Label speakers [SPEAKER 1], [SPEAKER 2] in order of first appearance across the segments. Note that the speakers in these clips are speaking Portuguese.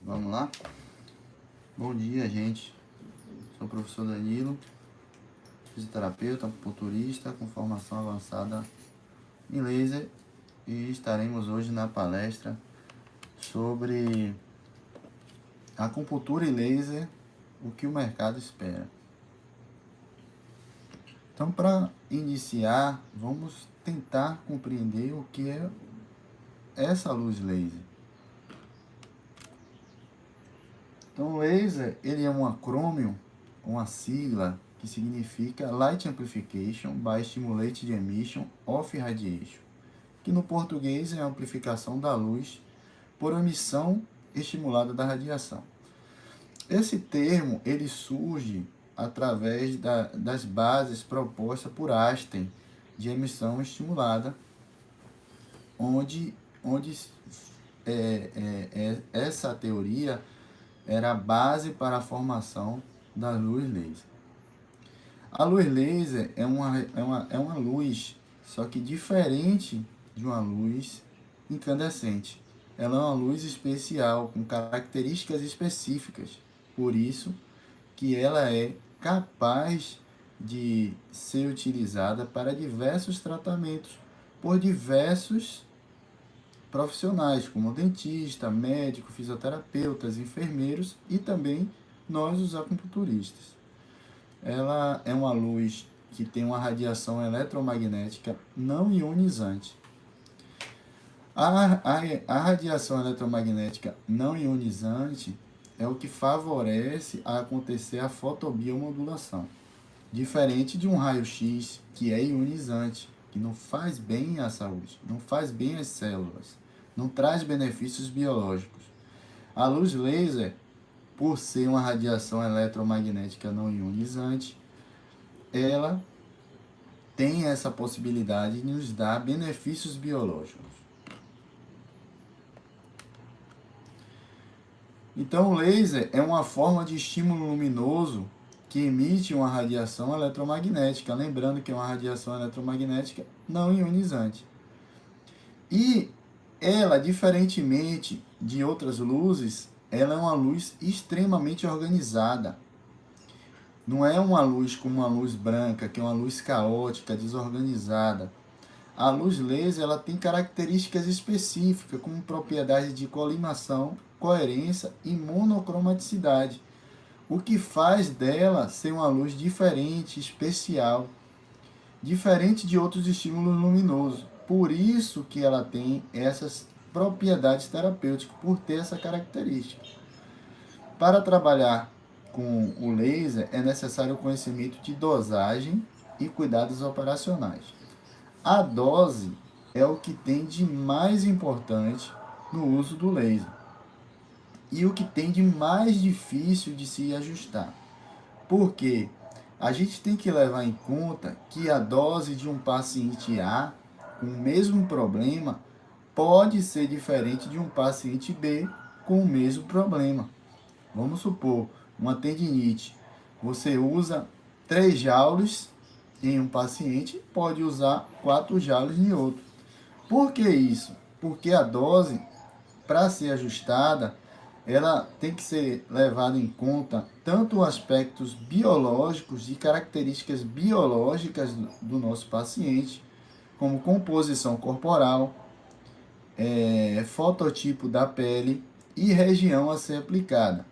[SPEAKER 1] Vamos lá? Bom dia, gente. Sou o professor Danilo, fisioterapeuta, acupunturista com formação avançada em laser e estaremos hoje na palestra sobre acupuntura e laser, o que o mercado espera. Então, para iniciar, vamos tentar compreender o que é essa luz laser. Então, laser, ele é um acrônimo, uma sigla que significa Light Amplification by Stimulated Emission of Radiation, que no português é a amplificação da luz por emissão estimulada da radiação. Esse termo, ele surge através das bases propostas por Einstein de emissão estimulada, onde essa teoria era a base para a formação da luz laser. A luz laser é uma luz, só que diferente de uma luz incandescente. Ela é uma luz especial, com características específicas. Por isso que ela é capaz de ser utilizada para diversos tratamentos por diversos profissionais, como dentista, médico, fisioterapeutas, enfermeiros e também nós, os acupunturistas. Ela é uma luz que tem uma radiação eletromagnética não ionizante. A radiação eletromagnética não ionizante é o que favorece a acontecer a fotobiomodulação, diferente de um raio-x que é ionizante, que não faz bem à saúde, não faz bem às células, não traz benefícios biológicos. A luz laser, por ser uma radiação eletromagnética não ionizante, ela tem essa possibilidade de nos dar benefícios biológicos. Então, o laser é uma forma de estímulo luminoso que emite uma radiação eletromagnética, lembrando que é uma radiação eletromagnética não ionizante. E ela, diferentemente de outras luzes, ela é uma luz extremamente organizada. Não é uma luz como uma luz branca, que é uma luz caótica, desorganizada. A luz laser, ela tem características específicas, como propriedades de colimação, coerência e monocromaticidade, o que faz dela ser uma luz diferente, especial, diferente de outros estímulos luminosos. Por isso que ela tem essas propriedades terapêuticas, por ter essa característica. Para trabalhar com o laser, é necessário o conhecimento de dosagem e cuidados operacionais. A dose é o que tem de mais importante no uso do laser e o que tem de mais difícil de se ajustar. Porque a gente tem que levar em conta que a dose de um paciente A com o mesmo problema pode ser diferente de um paciente B com o mesmo problema. Vamos supor, uma tendinite. Você usa 3 joules em um paciente, pode usar 4 joules em outro. Por que isso? Porque a dose, para ser ajustada, ela tem que ser levada em conta tanto aspectos biológicos e características biológicas do nosso paciente, como composição corporal, fototipo da pele e região a ser aplicada.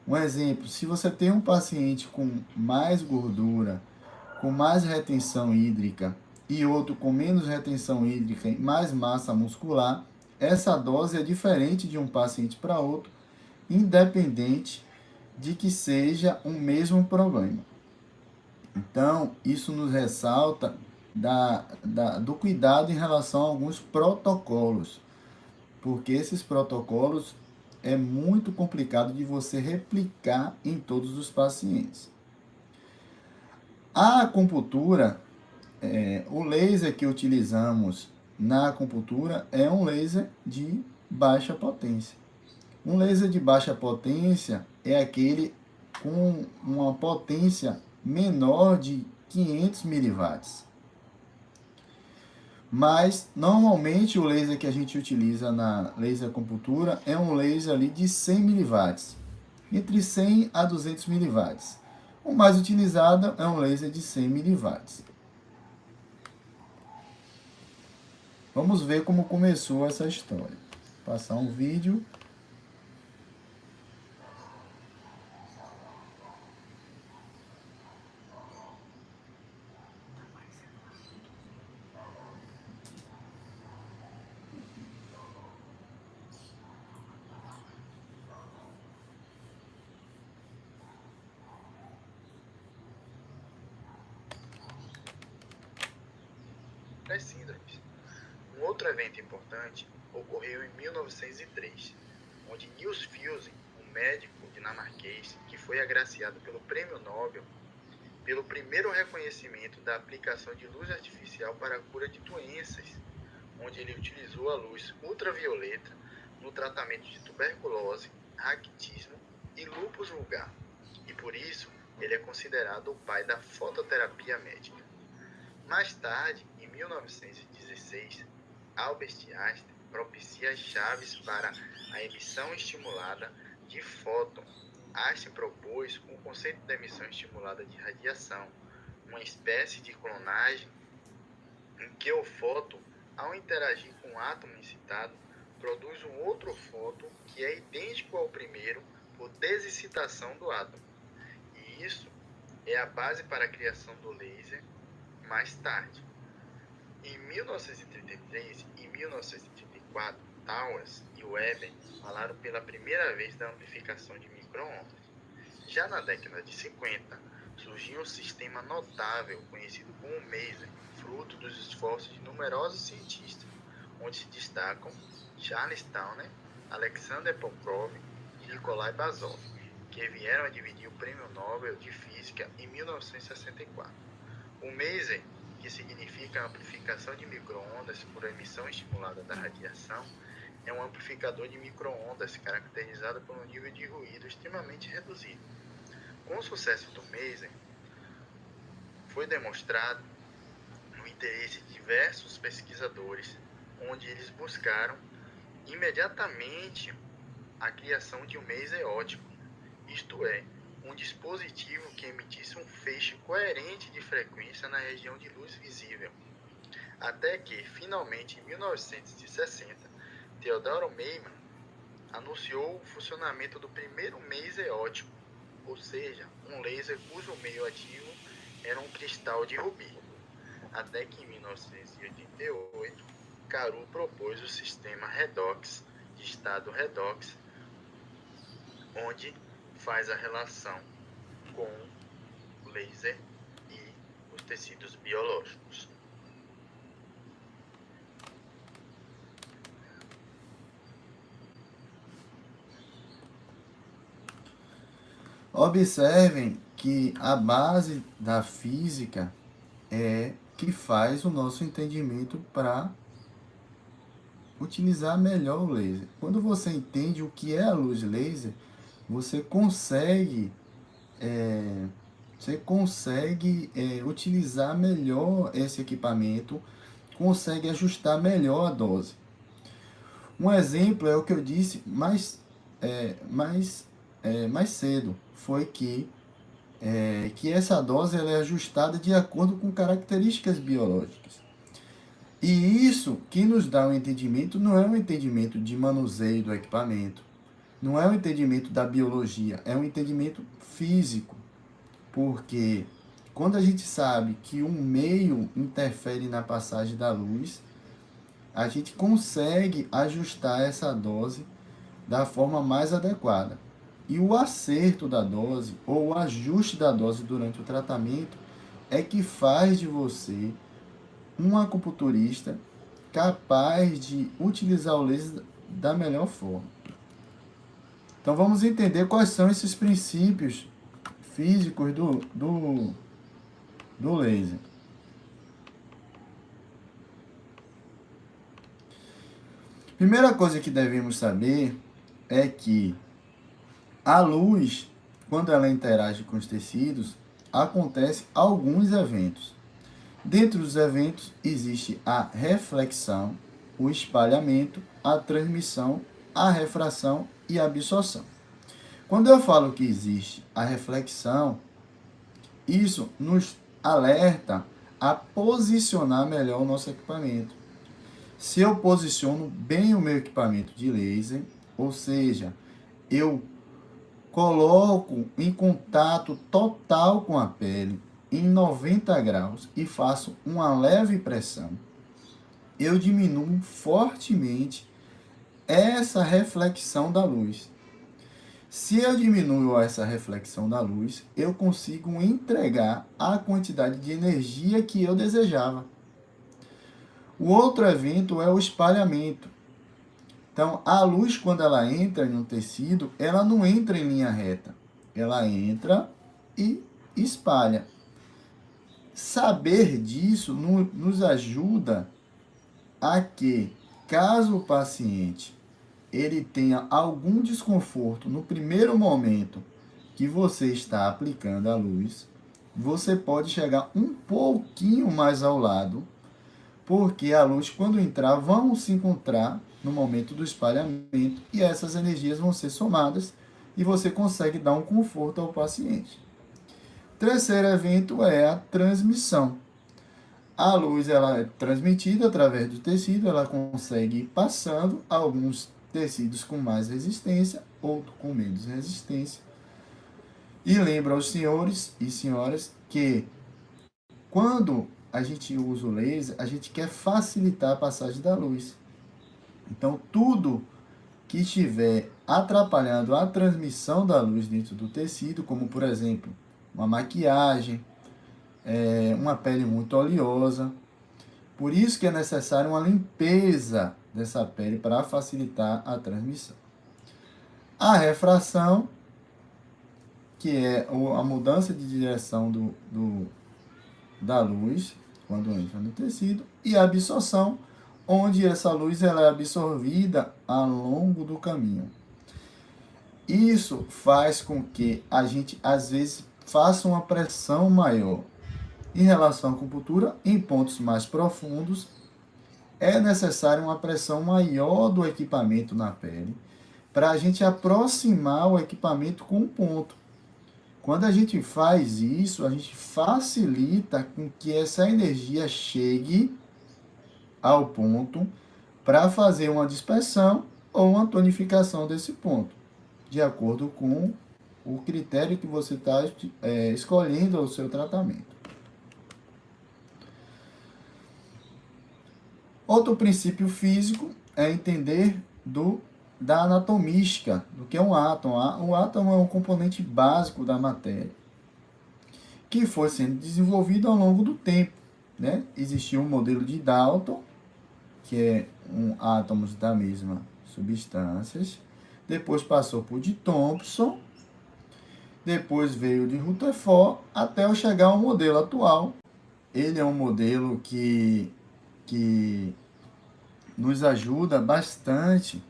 [SPEAKER 1] Um exemplo, se você tem um paciente com mais gordura, com mais retenção hídrica e outro com menos retenção hídrica e mais massa muscular, essa dose é diferente de um paciente para outro, independente de que seja o mesmo problema. Então, isso nos ressalta do cuidado em relação a alguns protocolos, porque esses protocolos é muito complicado de você replicar em todos os pacientes. A acupuntura, o laser que utilizamos na acupuntura é um laser de baixa potência. Um laser de baixa potência é aquele com uma potência menor de 500 miliwatts. Mas, normalmente, o laser que a gente utiliza na laser acupuntura é um laser ali de 100 miliwatts, entre 100 a 200 miliwatts. O mais utilizado é um laser de 100 miliwatts. Vamos ver como começou essa história. Vou passar um vídeo.
[SPEAKER 2] Das síndromes. Um outro evento importante ocorreu em 1903, onde Niels Fielsen, um médico dinamarquês que foi agraciado pelo Prêmio Nobel pelo primeiro reconhecimento da aplicação de luz artificial para a cura de doenças, onde ele utilizou a luz ultravioleta no tratamento de tuberculose, raquitismo e lúpus vulgar, e por isso ele é considerado o pai da fototerapia médica. Mais tarde, em 1916, Albert Einstein propicia as chaves para a emissão estimulada de fóton. Einstein propôs o conceito da emissão estimulada de radiação, uma espécie de clonagem em que o fóton, ao interagir com o átomo incitado, produz um outro fóton que é idêntico ao primeiro por desexcitação do átomo. E isso é a base para a criação do laser mais tarde. Em 1933 e 1934, Towers e Weber falaram pela primeira vez da amplificação de micro-ondas. Já na década de 50, surgiu um sistema notável conhecido como Maser, fruto dos esforços de numerosos cientistas, onde se destacam Charles Towner, Alexander Popov e Nikolai Basov, que vieram a dividir o Prêmio Nobel de Física em 1964. O Maser, que significa amplificação de micro-ondas por emissão estimulada da radiação, é um amplificador de micro-ondas caracterizado por um nível de ruído extremamente reduzido. Com o sucesso do Maser, foi demonstrado o interesse de diversos pesquisadores, onde eles buscaram imediatamente a criação de um Maser óptico, isto é, um dispositivo que emitisse um feixe coerente de frequência na região de luz visível. Até que, finalmente, em 1960, Theodore Meiman anunciou o funcionamento do primeiro Maser óptico, ou seja, um laser cujo meio ativo era um cristal de rubi. Até que, em 1988, Caru propôs o sistema redox, de estado redox, onde faz a relação com o laser e os tecidos biológicos.
[SPEAKER 1] Observem que a base da física é que faz o nosso entendimento para utilizar melhor o laser. Quando você entende o que é a luz laser, você consegue utilizar melhor esse equipamento, consegue ajustar melhor a dose. Um exemplo é o que eu disse mais cedo, foi que essa dose ela é ajustada de acordo com características biológicas. E isso que nos dá um entendimento não é um entendimento de manuseio do equipamento, não é um entendimento da biologia, é um entendimento físico. Porque quando a gente sabe que um meio interfere na passagem da luz, a gente consegue ajustar essa dose da forma mais adequada. E o acerto da dose, ou o ajuste da dose durante o tratamento, é que faz de você um acupunturista capaz de utilizar o laser da melhor forma. Então vamos entender quais são esses princípios físicos do laser. Primeira coisa que devemos saber é que a luz, quando ela interage com os tecidos, acontece alguns eventos. Dentro dos eventos existe a reflexão, o espalhamento, a transmissão, a refração e a absorção. Quando eu falo que existe a reflexão, isso nos alerta a posicionar melhor o nosso equipamento. Se eu posiciono bem o meu equipamento de laser, ou seja, eu coloco em contato total com a pele em 90 graus e faço uma leve pressão, eu diminuo fortemente essa reflexão da luz. Se eu diminuo essa reflexão da luz, eu consigo entregar a quantidade de energia que eu desejava. O outro evento é o espalhamento. Então, a luz, quando ela entra em um tecido, ela não entra em linha reta. Ela entra e espalha. Saber disso nos ajuda a que, caso o paciente ele tenha algum desconforto no primeiro momento que você está aplicando a luz, você pode chegar um pouquinho mais ao lado, porque a luz, quando entrar, vão se encontrar no momento do espalhamento e essas energias vão ser somadas e você consegue dar um conforto ao paciente. Terceiro evento é a transmissão. A luz ela é transmitida através do tecido, ela consegue ir passando alguns tecidos com mais resistência, outros com menos resistência. E lembro aos senhores e senhoras que quando a gente usa o laser, a gente quer facilitar a passagem da luz. Então, tudo que estiver atrapalhando a transmissão da luz dentro do tecido, como, por exemplo, uma maquiagem, uma pele muito oleosa, por isso que é necessário uma limpeza dessa pele para facilitar a transmissão. A refração, que é a mudança de direção da luz, quando entra no tecido, e a absorção, onde essa luz ela é absorvida ao longo do caminho. Isso faz com que a gente, às vezes, faça uma pressão maior. Em relação à acupuntura, em pontos mais profundos, é necessária uma pressão maior do equipamento na pele, para a gente aproximar o equipamento com o ponto. Quando a gente faz isso, a gente facilita com que essa energia chegue ao ponto para fazer uma dispersão ou uma tonificação desse ponto, de acordo com o critério que você está escolhendo o seu tratamento. Outro princípio físico é entender da anatomística, do que é um átomo. O átomo é um componente básico da matéria, que foi sendo desenvolvido ao longo do tempo, né? Existiu um modelo de Dalton, que é átomos da mesma substância. Depois passou por de Thomson, depois veio de Rutherford, até eu chegar ao modelo atual. Ele é um modelo que nos ajuda bastante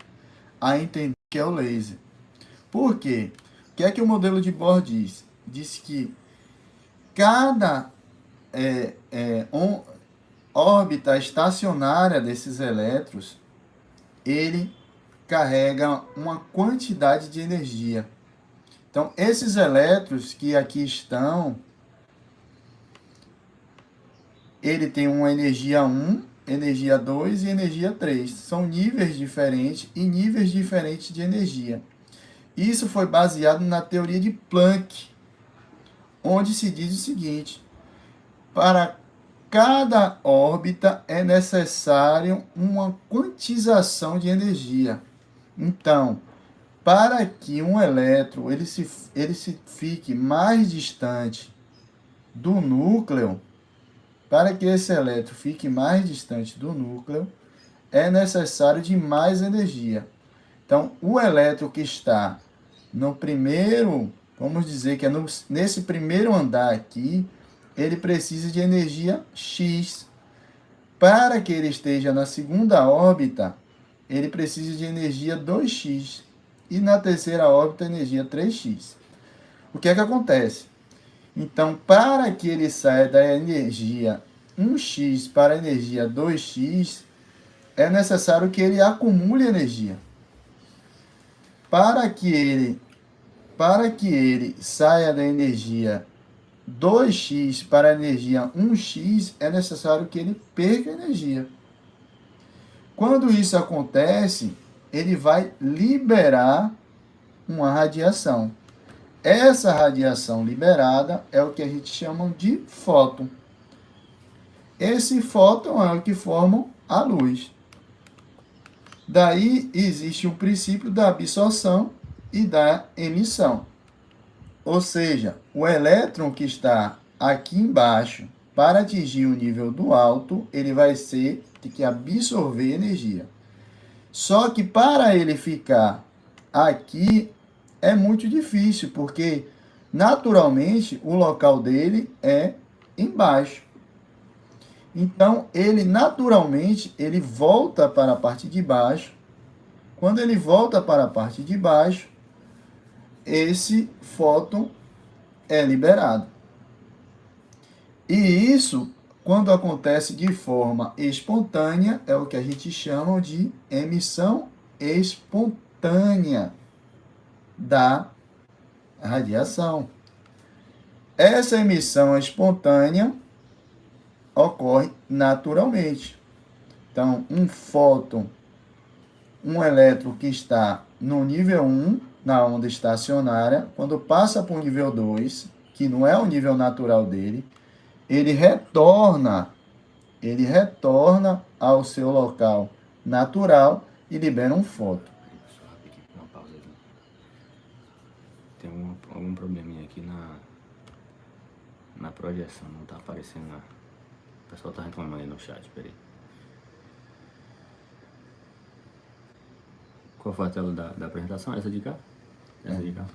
[SPEAKER 1] a entender o que é o laser. Por quê? O que é que o modelo de Bohr diz? Diz que cada órbita estacionária desses elétrons, ele carrega uma quantidade de energia. Então, esses elétrons que aqui estão, ele tem uma energia 1, energia 2 e energia 3. São níveis diferentes e níveis diferentes de energia. Isso foi baseado na teoria de Planck, onde se diz o seguinte: para cada órbita é necessário uma quantização de energia. Então, para que um elétron ele se fique mais distante do núcleo, para que esse elétron fique mais distante do núcleo, é necessário de mais energia. Então, o elétron que está no primeiro, vamos dizer que é nesse primeiro andar aqui, ele precisa de energia X. Para que ele esteja na segunda órbita, ele precisa de energia 2x. E na terceira órbita, energia 3x. O que é que acontece? Então, para que ele saia da energia 1x para a energia 2x, é necessário que ele acumule energia. Para que ele saia da energia 2x para a energia 1x, é necessário que ele perca energia. Quando isso acontece, ele vai liberar uma radiação. Essa radiação liberada é o que a gente chama de fóton. Esse fóton é o que forma a luz. Daí existe o princípio da absorção e da emissão. Ou seja, o elétron que está aqui embaixo, para atingir o nível do alto, ele vai ter que absorver energia. Só que para ele ficar aqui é muito difícil, porque naturalmente o local dele é embaixo. Então, ele naturalmente, ele volta para a parte de baixo. Quando ele volta para a parte de baixo, esse fóton é liberado. E isso, quando acontece de forma espontânea, é o que a gente chama de emissão espontânea da radiação. Essa emissão espontânea ocorre naturalmente. Então, um fóton, um elétron que está no nível 1, na onda estacionária, quando passa para o nível 2, que não é o nível natural dele, ele retorna ao seu local natural e libera um fóton.
[SPEAKER 3] Uma pausa aqui. Tem algum probleminha aqui na projeção, não está aparecendo lá. O pessoal está reclamando aí no chat, peraí. Qual foi a tela da apresentação? Essa de cá? Essa de cá?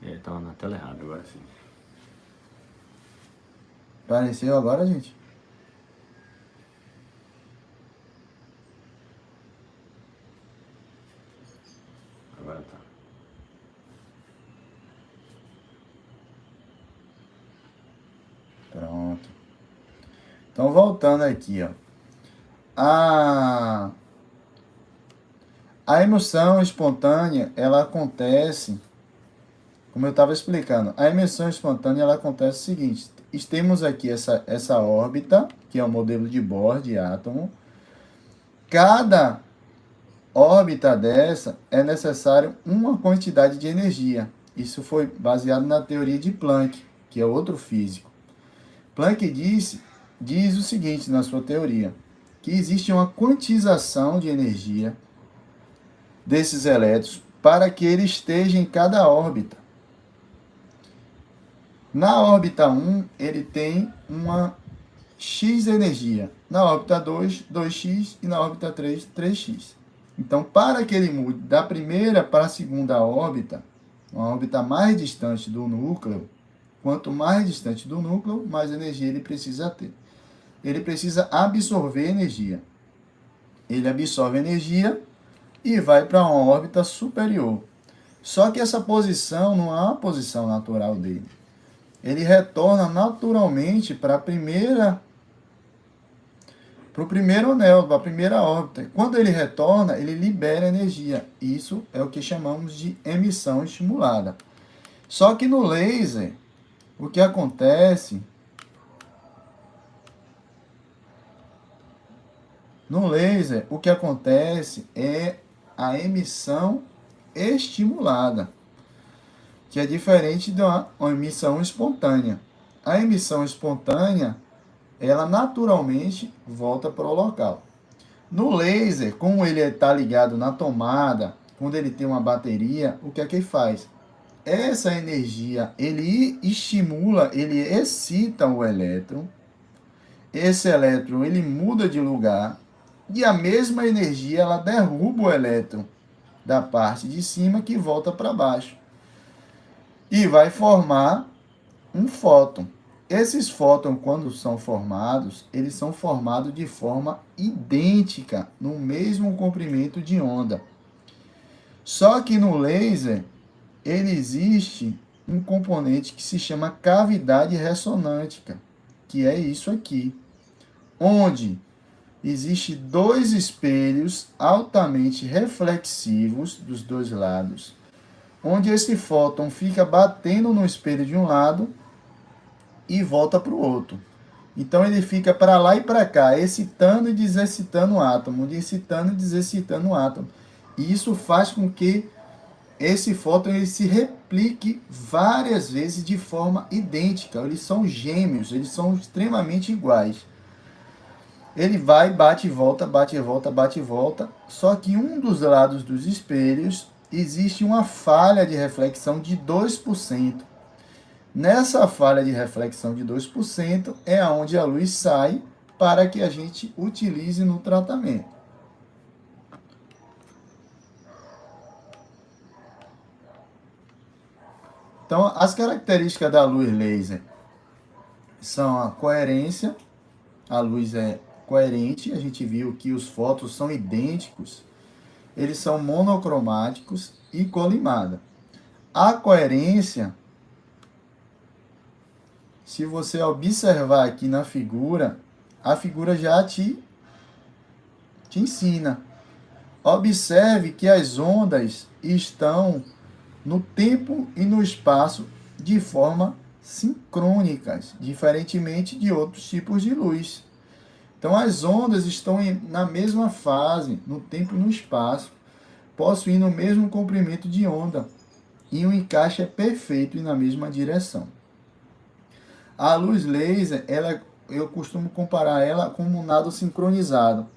[SPEAKER 3] Estava na tela errada, agora sim.
[SPEAKER 1] Apareceu agora, gente?
[SPEAKER 3] Agora tá.
[SPEAKER 1] Pronto. Então, voltando aqui, ó. A emissão espontânea, ela acontece, como eu estava explicando, a emissão espontânea, ela acontece o seguinte: temos aqui essa órbita, que é o modelo de Bohr de átomo. Cada órbita dessa é necessário uma quantidade de energia. Isso foi baseado na teoria de Planck, que é outro físico. Planck diz o seguinte na sua teoria, que existe uma quantização de energia desses elétrons para que ele esteja em cada órbita. Na órbita 1, ele tem uma X energia. Na órbita 2, 2x. E na órbita 3, 3x. Então, para que ele mude da primeira para a segunda órbita, uma órbita mais distante do núcleo, quanto mais distante do núcleo, mais energia ele precisa ter. Ele precisa absorver energia. Ele absorve energia e vai para uma órbita superior. Só que essa posição não é uma posição natural dele. Ele retorna naturalmente para o primeiro anel, para a primeira órbita. Quando ele retorna, ele libera energia. Isso é o que chamamos de emissão estimulada. Só que no laser, o que acontece... No laser, o que acontece é a emissão estimulada, que é diferente da emissão espontânea. A emissão espontânea, ela naturalmente volta para o local. No laser, como ele está ligado na tomada, quando ele tem uma bateria, o que é que ele faz? Essa energia, ele estimula, ele excita o elétron. Esse elétron, ele muda de lugar. E a mesma energia, ela derruba o elétron da parte de cima que volta para baixo. E vai formar um fóton. Esses fótons, quando são formados, eles são formados de forma idêntica, no mesmo comprimento de onda. Só que no laser, ele existe um componente que se chama cavidade ressonância, que é isso aqui. onde existe dois espelhos altamente reflexivos dos dois lados, onde esse fóton fica batendo no espelho de um lado e volta para o outro. Então ele fica para lá e para cá, excitando e desexcitando o átomo, excitando e desexcitando o átomo. E isso faz com que esse fóton ele se replique várias vezes de forma idêntica. Eles são gêmeos, eles são extremamente iguais. Ele vai, bate e volta, bate e volta, bate e volta. Só que um dos lados dos espelhos existe uma falha de reflexão de 2%. Nessa falha de reflexão de 2% é onde a luz sai para que a gente utilize no tratamento. Então, as características da luz laser são a coerência, a luz é coerente, a gente viu que os fótons são idênticos, eles são monocromáticos e colimada. A coerência, se você observar aqui na figura, a figura já te ensina. Observe que as ondas estão no tempo e no espaço de forma sincrônicas, diferentemente de outros tipos de luz. Então, as ondas estão na mesma fase, no tempo e no espaço, possuindo o mesmo comprimento de onda, e o encaixe é perfeito e na mesma direção. A luz laser, eu costumo comparar ela com um nado sincronizado.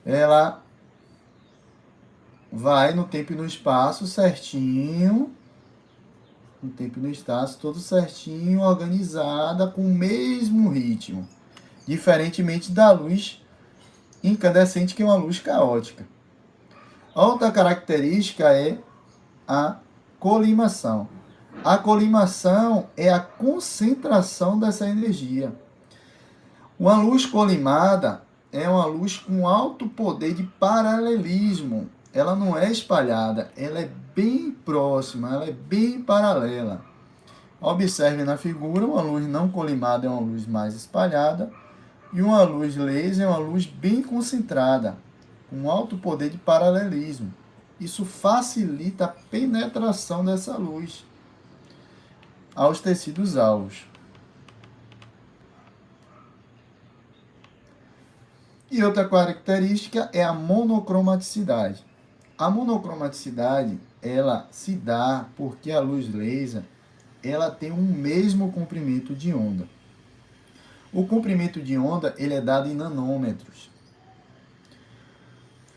[SPEAKER 1] Ela vai no tempo e no espaço certinho, no tempo e no espaço, todo certinho, organizada, com o mesmo ritmo. Diferentemente da luz incandescente, que é uma luz caótica. Outra característica é a colimação. A colimação é a concentração dessa energia. Uma luz colimada é uma luz com alto poder de paralelismo. Ela não é espalhada, ela é bem próxima, ela é bem paralela. Observe na figura, uma luz não colimada é uma luz mais espalhada e uma luz laser é uma luz bem concentrada, com alto poder de paralelismo. Isso facilita a penetração dessa luz aos tecidos alvos. E outra característica é a monocromaticidade. A monocromaticidade, ela se dá porque a luz laser, ela tem um mesmo comprimento de onda. O comprimento de onda, ele é dado em nanômetros.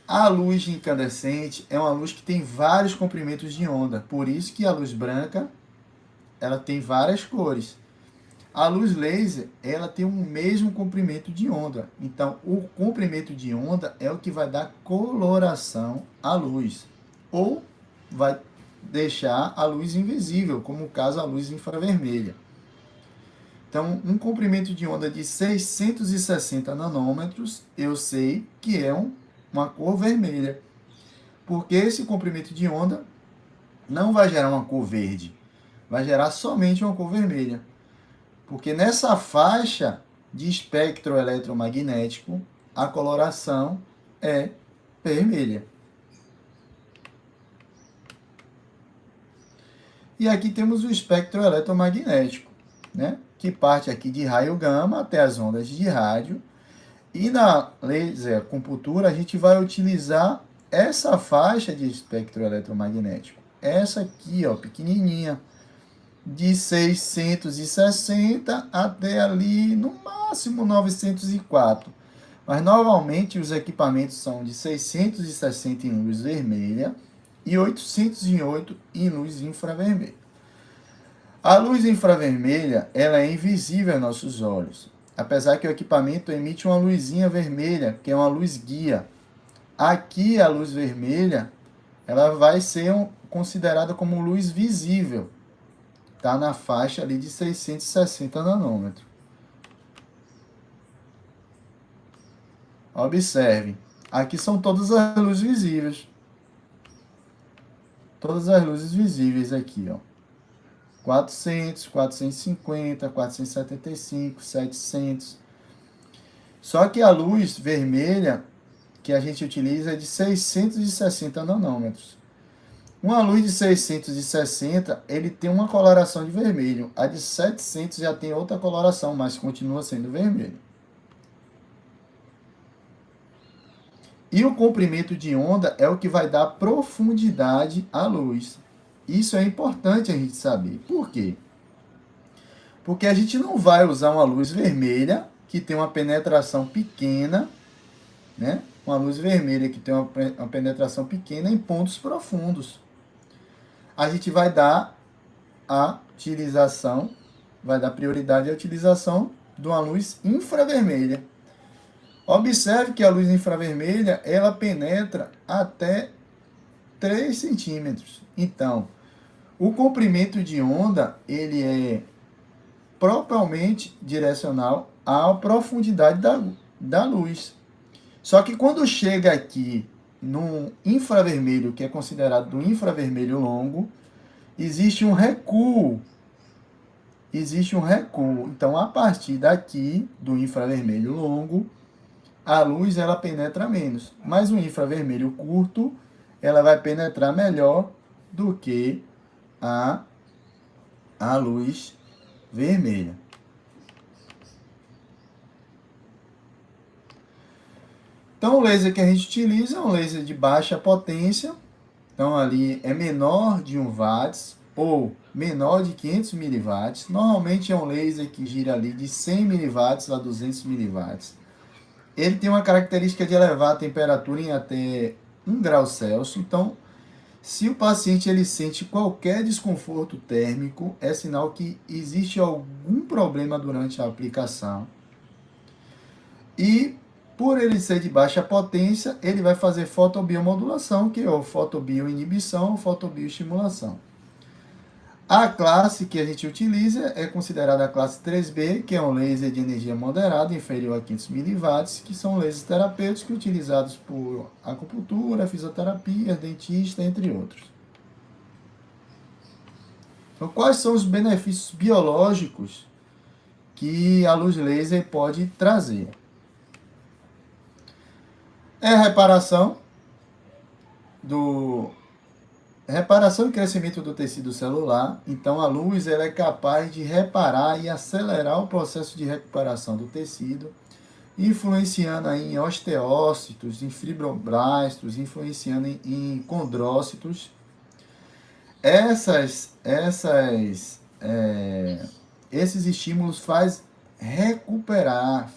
[SPEAKER 1] A luz incandescente é uma luz que tem vários comprimentos de onda, por isso que a luz branca, ela tem várias cores. A luz laser, ela tem o mesmo comprimento de onda. Então, o comprimento de onda é o que vai dar coloração à luz. Ou vai deixar a luz invisível, como o caso a luz infravermelha. Então, um comprimento de onda de 660 nanômetros, eu sei que é uma cor vermelha. Porque esse comprimento de onda não vai gerar uma cor verde. Vai gerar somente uma cor vermelha. Porque nessa faixa de espectro eletromagnético, a coloração é vermelha. E aqui temos o espectro eletromagnético, né? Que parte aqui de raio gama até as ondas de rádio. E na laser acupuntura a gente vai utilizar essa faixa de espectro eletromagnético. Essa aqui, ó, pequenininha, de 660 até ali, no máximo 904. Mas normalmente os equipamentos são de 660 em luz vermelha e 808 em luz infravermelha. A luz infravermelha, ela é invisível aos nossos olhos, apesar que o equipamento emite uma luzinha vermelha, que é uma luz guia. Aqui a luz vermelha, ela vai ser considerada como luz visível. Está na faixa ali de 660 nanômetros. Observe. Aqui são todas as luzes visíveis. Todas as luzes visíveis aqui, ó. 400, 450, 475, 700. Só que a luz vermelha que a gente utiliza é de 660 nanômetros. Uma luz de 660, ele tem uma coloração de vermelho. A de 700 já tem outra coloração, mas continua sendo vermelho. E o comprimento de onda é o que vai dar profundidade à luz. Isso é importante a gente saber. Por quê? Porque a gente não vai usar uma luz vermelha que tem uma penetração pequena, né? Uma luz vermelha que tem uma penetração pequena em pontos profundos. A gente vai dar prioridade à utilização de uma luz infravermelha. Observe que a luz infravermelha, ela penetra até 3 centímetros. Então, o comprimento de onda, ele é propriamente direcional à profundidade da luz. Só que quando chega aqui no infravermelho, que é considerado do infravermelho longo, existe um recuo. Então, a partir daqui, do infravermelho longo, a luz ela penetra menos. Mas o infravermelho curto, ela vai penetrar melhor do que a luz vermelha. Então, o laser que a gente utiliza é um laser de baixa potência. Então, ali é menor de 1 watts ou menor de 500 miliwatts. Normalmente é um laser que gira ali de 100 miliwatts a 200 miliwatts. Ele tem uma característica de elevar a temperatura em até 1 grau Celsius. Então, se o paciente ele sente qualquer desconforto térmico, é sinal que existe algum problema durante a aplicação. E por ele ser de baixa potência, ele vai fazer fotobiomodulação, que é o fotobioinibição ou fotobioestimulação. A classe que a gente utiliza é considerada a classe 3B, que é um laser de energia moderada, inferior a 500 miliwatts, que são lasers terapêuticos utilizados por acupuntura, fisioterapia, dentista, entre outros. Então, quais são os benefícios biológicos que a luz laser pode trazer? É a reparação e crescimento do tecido celular. Então, a luz ela é capaz de reparar e acelerar o processo de recuperação do tecido, influenciando aí em osteócitos, em fibroblastos, influenciando em condrócitos. Esses estímulos fazem recuperar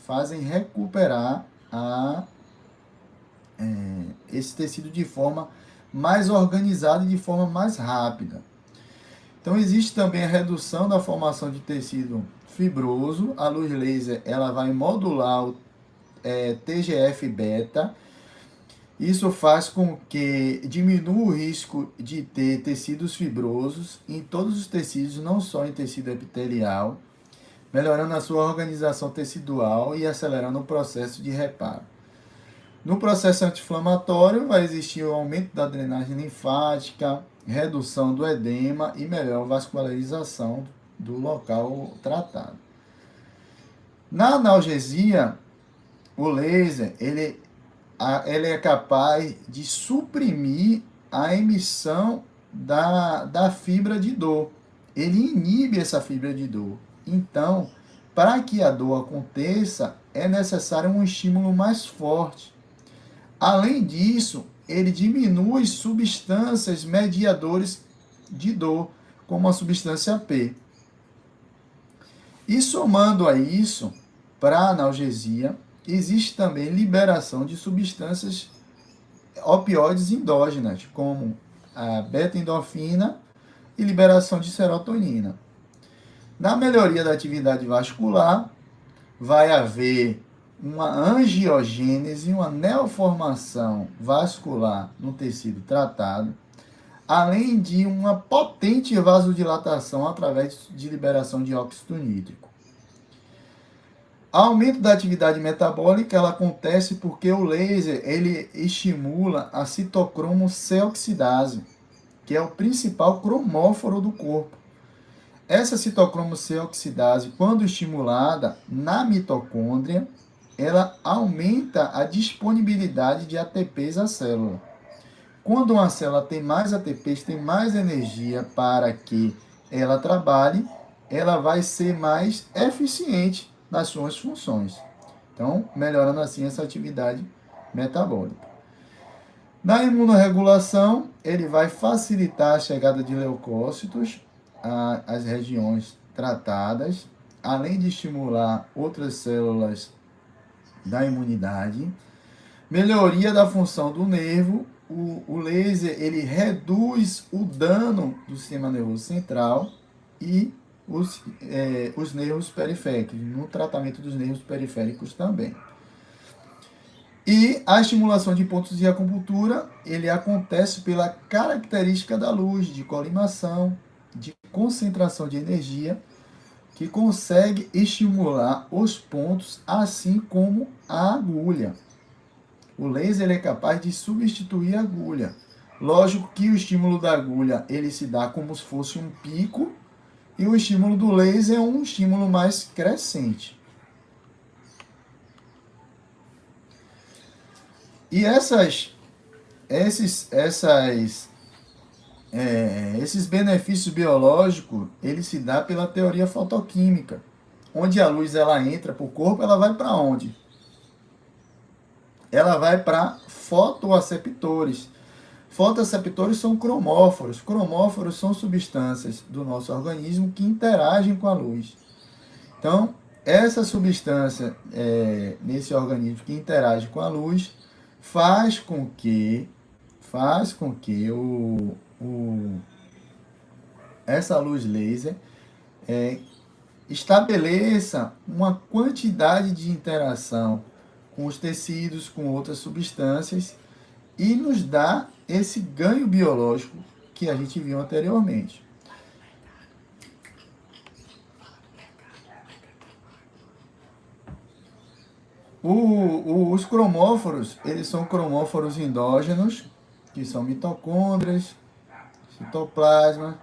[SPEAKER 1] esse tecido de forma mais organizada e de forma mais rápida. Então, existe também a redução da formação de tecido fibroso. A luz laser ela vai modular o TGF-beta. Isso faz com que diminua o risco de ter tecidos fibrosos em todos os tecidos, não só em tecido epitelial, melhorando a sua organização tecidual e acelerando o processo de reparo. No processo anti-inflamatório, vai existir o aumento da drenagem linfática, redução do edema e melhor vascularização do local tratado. Na analgesia, o laser ele é capaz de suprimir a emissão da fibra de dor. Ele inibe essa fibra de dor. Então, para que a dor aconteça, é necessário um estímulo mais forte. Além disso, ele diminui substâncias mediadores de dor, como a substância P. E somando a isso, para a analgesia, existe também liberação de substâncias opioides endógenas, como a beta-endorfina e liberação de serotonina. Na melhoria da atividade vascular, vai haver uma angiogênese, uma neoformação vascular no tecido tratado, além de uma potente vasodilatação através de liberação de óxido nítrico. O aumento da atividade metabólica ela acontece porque o laser ele estimula a citocromo C-oxidase, que é o principal cromóforo do corpo. Essa citocromo C-oxidase, quando estimulada na mitocôndria, ela aumenta a disponibilidade de ATPs à célula. Quando uma célula tem mais ATPs, tem mais energia para que ela trabalhe, ela vai ser mais eficiente nas suas funções. Então, melhorando assim essa atividade metabólica. Na imunorregulação, ele vai facilitar a chegada de leucócitos às regiões tratadas, além de estimular outras células da imunidade. Melhoria da função do nervo. O laser ele reduz o dano do sistema nervoso central e os nervos periféricos, no tratamento dos nervos periféricos também. E a estimulação de pontos de acupuntura, ele acontece pela característica da luz, de colimação, de concentração de energia, que consegue estimular os pontos, assim como a agulha. O laser ele é capaz de substituir a agulha. Lógico que o estímulo da agulha ele se dá como se fosse um pico, e o estímulo do laser é um estímulo mais crescente. E esses benefícios biológicos, ele se dá pela teoria fotoquímica, onde a luz ela entra para o corpo, ela vai para onde? Ela vai para fotoaceptores. Fotoaceptores são cromóforos. Cromóforos são substâncias do nosso organismo que interagem com a luz. Então, essa substância nesse organismo que interage com a luz faz com que essa luz laser estabeleça uma quantidade de interação com os tecidos, com outras substâncias, e nos dá esse ganho biológico que a gente viu anteriormente. Os cromóforos, eles são cromóforos endógenos, que são mitocôndrias, citoplasma,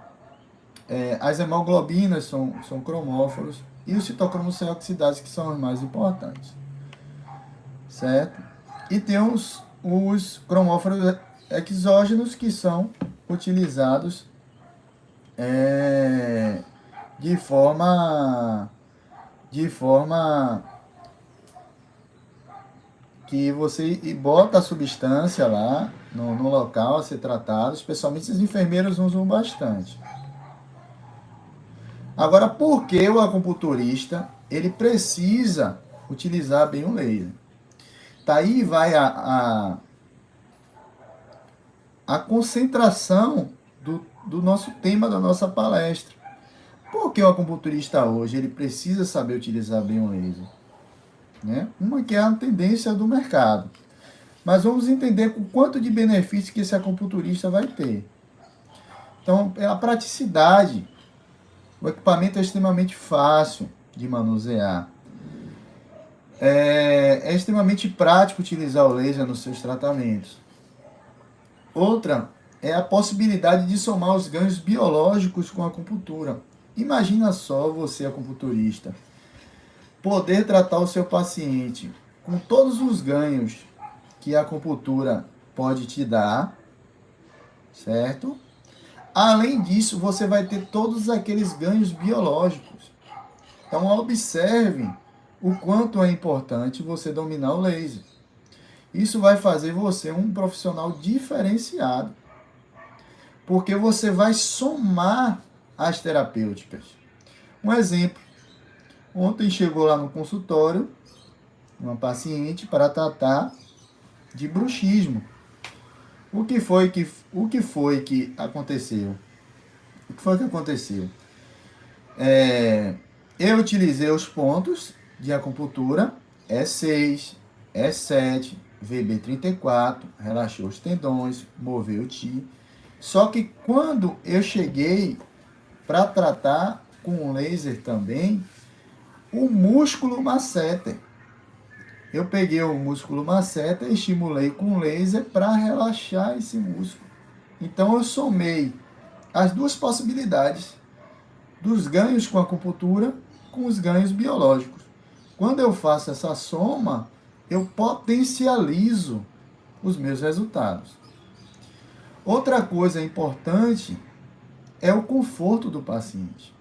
[SPEAKER 1] as hemoglobinas são cromóforos, e os citocromos sem oxidados, que são os mais importantes. Certo? E tem os cromóforos exógenos, que são utilizados de forma que você bota a substância lá no local a ser tratado, especialmente os enfermeiros usam bastante. Agora, por que o acupunturista ele precisa utilizar bem o laser? Daí vai a concentração do nosso tema da nossa palestra. Por que o acupunturista hoje ele precisa saber utilizar bem o laser? Né? Uma que é a tendência do mercado. Mas vamos entender o quanto de benefício que esse acupunturista vai ter. Então, é a praticidade. O equipamento é extremamente fácil de manusear. É extremamente prático utilizar o laser nos seus tratamentos. Outra é a possibilidade de somar os ganhos biológicos com a acupuntura. Imagina só você, acupunturista, poder tratar o seu paciente com todos os ganhos que a acupuntura pode te dar, certo? Além disso, você vai ter todos aqueles ganhos biológicos. Então, observe o quanto é importante você dominar o laser. Isso vai fazer você um profissional diferenciado, porque você vai somar as terapêuticas. Um exemplo, ontem chegou lá no consultório uma paciente para tratar de bruxismo. O que foi que aconteceu? O que foi que aconteceu? Eu utilizei os pontos de acupuntura E6, E7, VB34, relaxou os tendões, moveu o ti. Só que quando eu cheguei para tratar com o laser também, o músculo masseter. Eu peguei o músculo masseter e estimulei com laser para relaxar esse músculo. Então eu somei as duas possibilidades dos ganhos com a acupuntura com os ganhos biológicos. Quando eu faço essa soma, eu potencializo os meus resultados. Outra coisa importante é o conforto do paciente.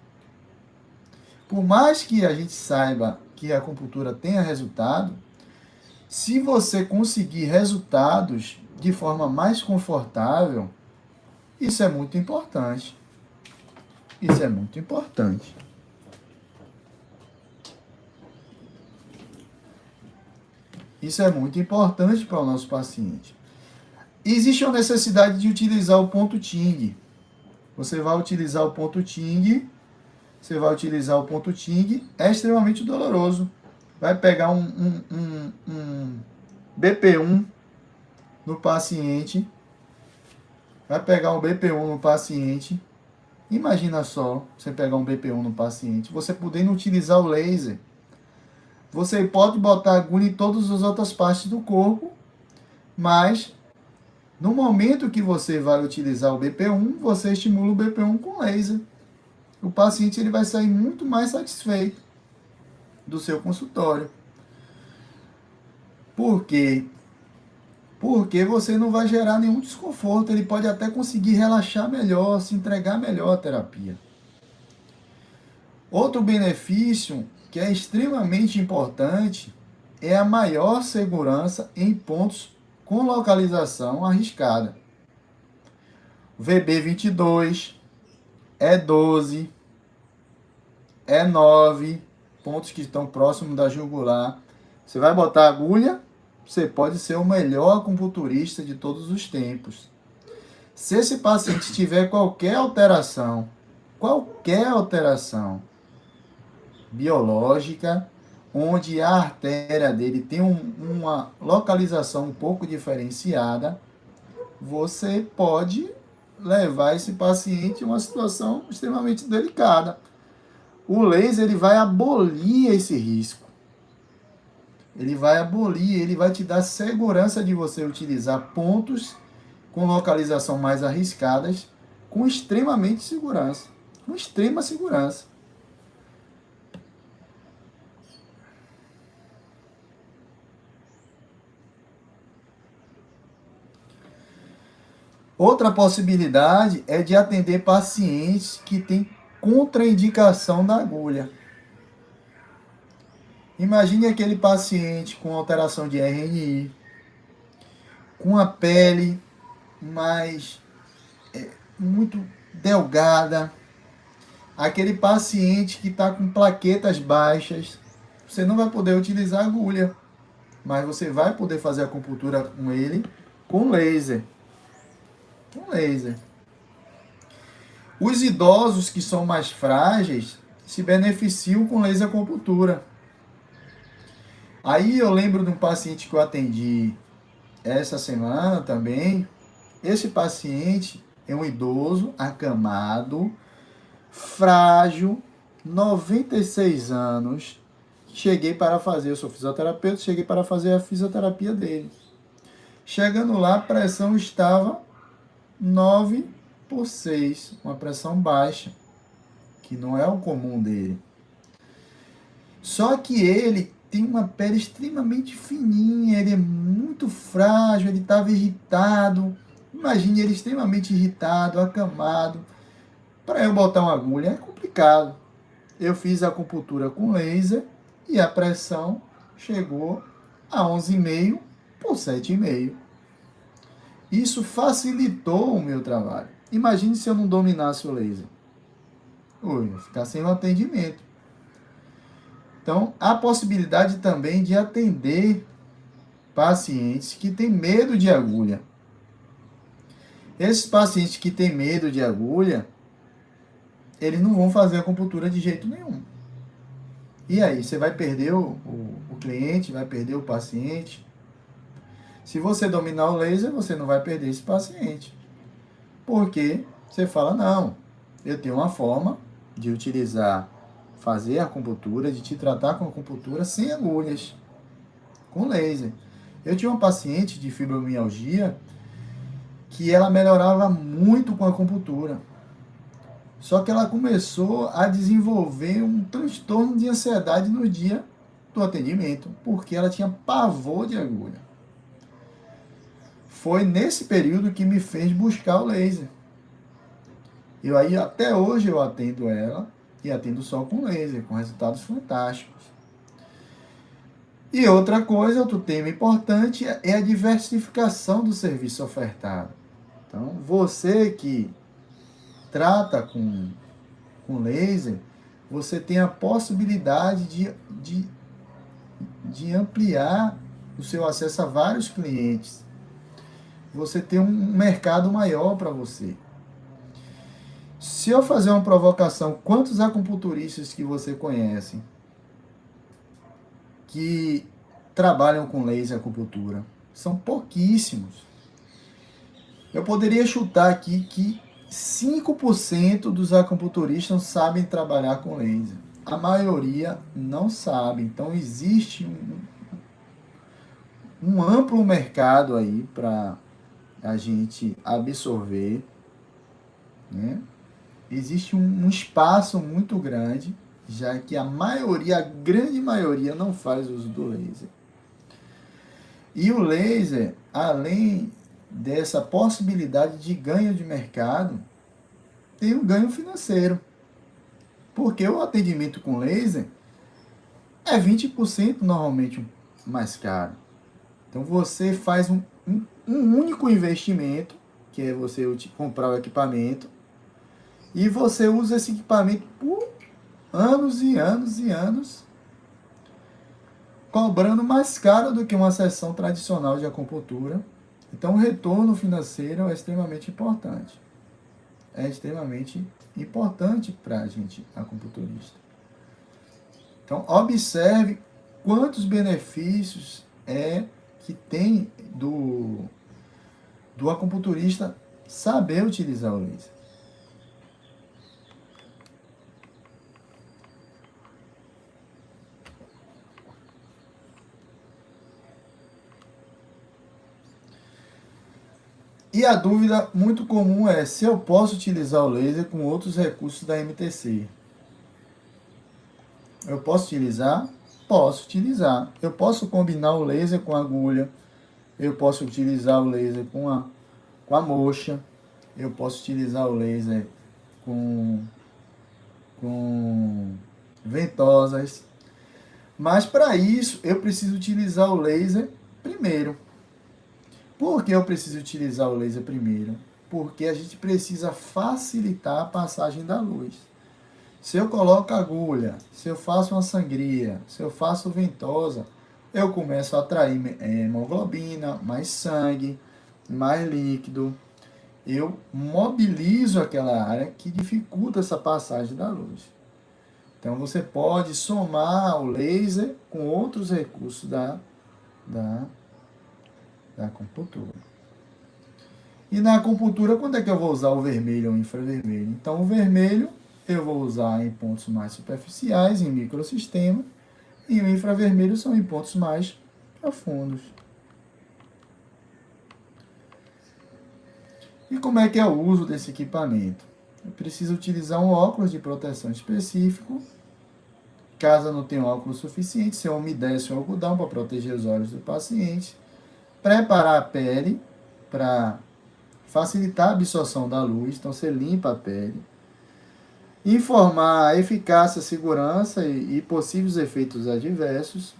[SPEAKER 1] Por mais que a gente saiba que a acupuntura tenha resultado, se você conseguir resultados de forma mais confortável, isso é muito importante. Isso é muito importante. Isso é muito importante para o nosso paciente. Existe a necessidade de utilizar o ponto Ting. Você vai utilizar o ponto Ting. É extremamente doloroso. Vai pegar um BP1 no paciente. Imagina só, você pegar um BP1 no paciente. Você podendo utilizar o laser. Você pode botar agulha em todas as outras partes do corpo, mas no momento que você vai utilizar o BP1, você estimula o BP1 com laser. O paciente ele vai sair muito mais satisfeito do seu consultório. Por quê? Porque você não vai gerar nenhum desconforto. Ele pode até conseguir relaxar melhor, se entregar melhor à terapia. Outro benefício que é extremamente importante é a maior segurança em pontos com localização arriscada. VB22, E12, E9, pontos que estão próximos da jugular. Você vai botar agulha, você pode ser o melhor acupunturista de todos os tempos. Se esse paciente tiver qualquer alteração biológica, onde a artéria dele tem uma localização um pouco diferenciada, você pode levar esse paciente a uma situação extremamente delicada. O laser ele vai abolir esse risco. Ele vai te dar segurança de você utilizar pontos com localização mais arriscadas com extrema segurança. Outra possibilidade é de atender pacientes que têm contraindicação da agulha. Imagine aquele paciente com alteração de RNI, com a pele muito delgada, aquele paciente que está com plaquetas baixas. Você não vai poder utilizar agulha, mas você vai poder fazer acupuntura com ele com laser. Os idosos que são mais frágeis se beneficiam com laser acupuntura. Aí eu lembro de um paciente que eu atendi essa semana também. Esse paciente é um idoso, acamado, frágil, 96 anos. Eu sou fisioterapeuta, cheguei para fazer a fisioterapia dele. Chegando lá, a pressão estava 9/6, uma pressão baixa, que não é o comum dele. Só que ele tem uma pele extremamente fininha, ele é muito frágil, ele estava irritado. Imagine ele extremamente irritado, acamado. Para eu botar uma agulha é complicado. Eu fiz a acupuntura com laser e a pressão chegou a 11,5/7,5. Isso facilitou o meu trabalho. Imagine se eu não dominasse o laser. Eu ia ficar sem o atendimento. Então, há possibilidade também de atender pacientes que têm medo de agulha. Esses pacientes que têm medo de agulha, eles não vão fazer acupuntura de jeito nenhum. E aí, você vai perder o cliente, vai perder o paciente. Se você dominar o laser, você não vai perder esse paciente. Porque você fala, não, eu tenho uma forma de fazer a acupuntura, de te tratar com acupuntura sem agulhas, com laser. Eu tinha uma paciente de fibromialgia que ela melhorava muito com a acupuntura. Só que ela começou a desenvolver um transtorno de ansiedade no dia do atendimento, porque ela tinha pavor de agulha. Foi nesse período que me fez buscar o laser. Eu aí, até hoje, eu atendo ela e atendo só com laser, com resultados fantásticos. E outra coisa, outro tema importante é a diversificação do serviço ofertado. Então, você que trata com laser, você tem a possibilidade de ampliar o seu acesso a vários clientes. Você tem um mercado maior para você. Se eu fazer uma provocação, quantos acupunturistas que você conhece que trabalham com laser acupuntura? São pouquíssimos. Eu poderia chutar aqui que 5% dos acupunturistas sabem trabalhar com laser. A maioria não sabe. Então existe um amplo mercado aí para a gente absorver, né? Existe um espaço muito grande, já que a grande maioria não faz uso do laser. E o laser, além dessa possibilidade de ganho de mercado, tem um ganho financeiro. Porque o atendimento com laser é 20% normalmente mais caro. Então você faz um único investimento, que é você comprar o equipamento, e você usa esse equipamento por anos e anos e anos, cobrando mais caro do que uma sessão tradicional de acupuntura. Então, o retorno financeiro é extremamente importante. É extremamente importante para a gente, acupunturista. Então, observe quantos benefícios que tem do acupunturista saber utilizar o laser. E a dúvida muito comum é se eu posso utilizar o laser com outros recursos da MTC. Eu posso utilizar? Posso utilizar. Eu posso combinar o laser com a agulha. Eu posso utilizar o laser com a moxa. Eu posso utilizar o laser com ventosas. Mas para isso eu preciso utilizar o laser primeiro. Por que eu preciso utilizar o laser primeiro? Porque a gente precisa facilitar a passagem da luz. Se eu coloco agulha, se eu faço uma sangria, se eu faço ventosa, eu começo a atrair hemoglobina, mais sangue, mais líquido. Eu mobilizo aquela área que dificulta essa passagem da luz. Então você pode somar o laser com outros recursos da acupuntura. E na acupuntura, quando é que eu vou usar o vermelho ou o infravermelho? Então, o vermelho eu vou usar em pontos mais superficiais, em microsistema, e o infravermelho são em pontos mais profundos. E como é que é o uso desse equipamento? Eu preciso utilizar um óculos de proteção específico. Caso não tenha óculos suficiente, você umedece o algodão para proteger os olhos do paciente. Preparar a pele para facilitar a absorção da luz, então você limpa a pele. Informar a eficácia, segurança e possíveis efeitos adversos.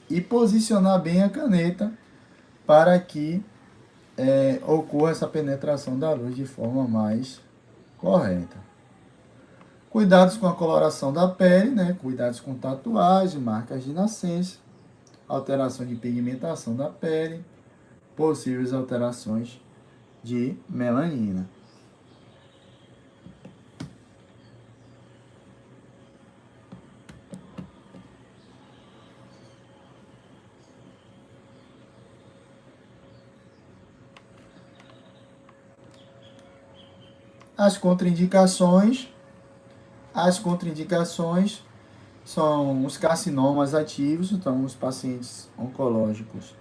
[SPEAKER 1] E posicionar bem a caneta para que ocorra essa penetração da luz de forma mais correta. Cuidados com a coloração da pele, né? Cuidados com tatuagem, marcas de nascença, alteração de pigmentação da pele, possíveis alterações de melanina. As contraindicações são os carcinomas ativos, então os pacientes oncológicos.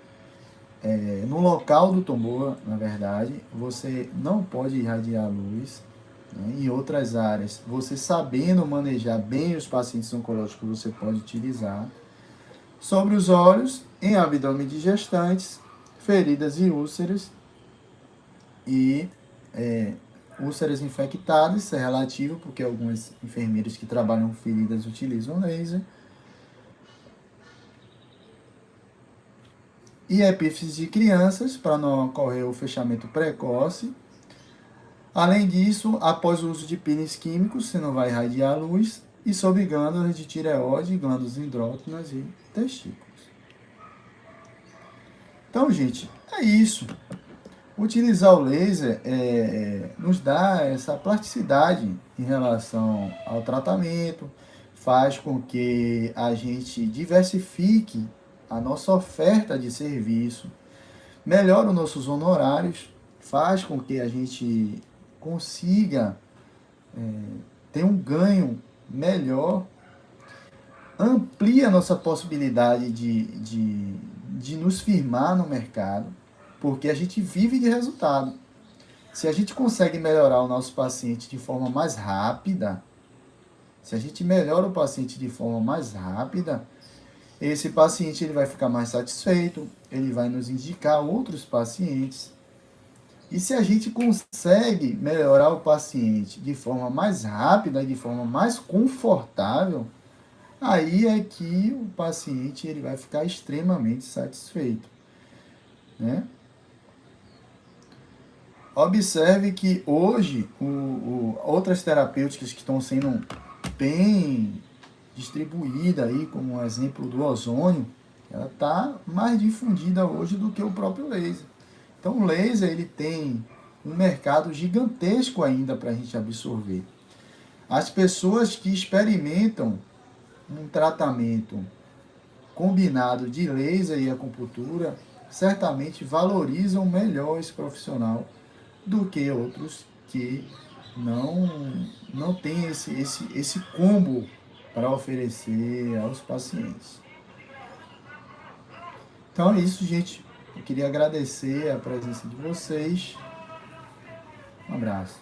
[SPEAKER 1] No local do tumor, na verdade, você não pode irradiar luz, né? Em outras áreas, você sabendo manejar bem os pacientes oncológicos, você pode utilizar. sobre os olhos, em abdômen de gestantes, feridas e úlceras e úlceras infectadas, isso é relativo, porque algumas enfermeiras que trabalham com feridas utilizam laser. E epífises de crianças, para não ocorrer o fechamento precoce. Além disso, após o uso de pênis químicos, você não vai irradiar a luz, e sobre glândulas de tireoide, glândulas endócrinas e testículos. Então, gente, é isso. Utilizar o laser nos dá essa plasticidade em relação ao tratamento, faz com que a gente diversifique a nossa oferta de serviço, melhora os nossos honorários, faz com que a gente consiga ter um ganho melhor, amplia a nossa possibilidade de nos firmar no mercado, porque a gente vive de resultado. Se a gente consegue melhorar o nosso paciente de forma mais rápida, se a gente melhora o paciente de forma mais rápida, esse paciente ele vai ficar mais satisfeito, ele vai nos indicar outros pacientes. E se a gente consegue melhorar o paciente de forma mais rápida, de forma mais confortável, aí é que o paciente ele vai ficar extremamente satisfeito, né? Observe que hoje outras terapêuticas que estão sendo bem distribuída aí, como o exemplo do ozônio, ela está mais difundida hoje do que o próprio laser. Então o laser ele tem um mercado gigantesco ainda para a gente absorver. As pessoas que experimentam um tratamento combinado de laser e acupuntura certamente valorizam melhor esse profissional do que outros que não têm esse combo para oferecer aos pacientes. Então é isso, gente. Eu queria agradecer a presença de vocês. Um abraço.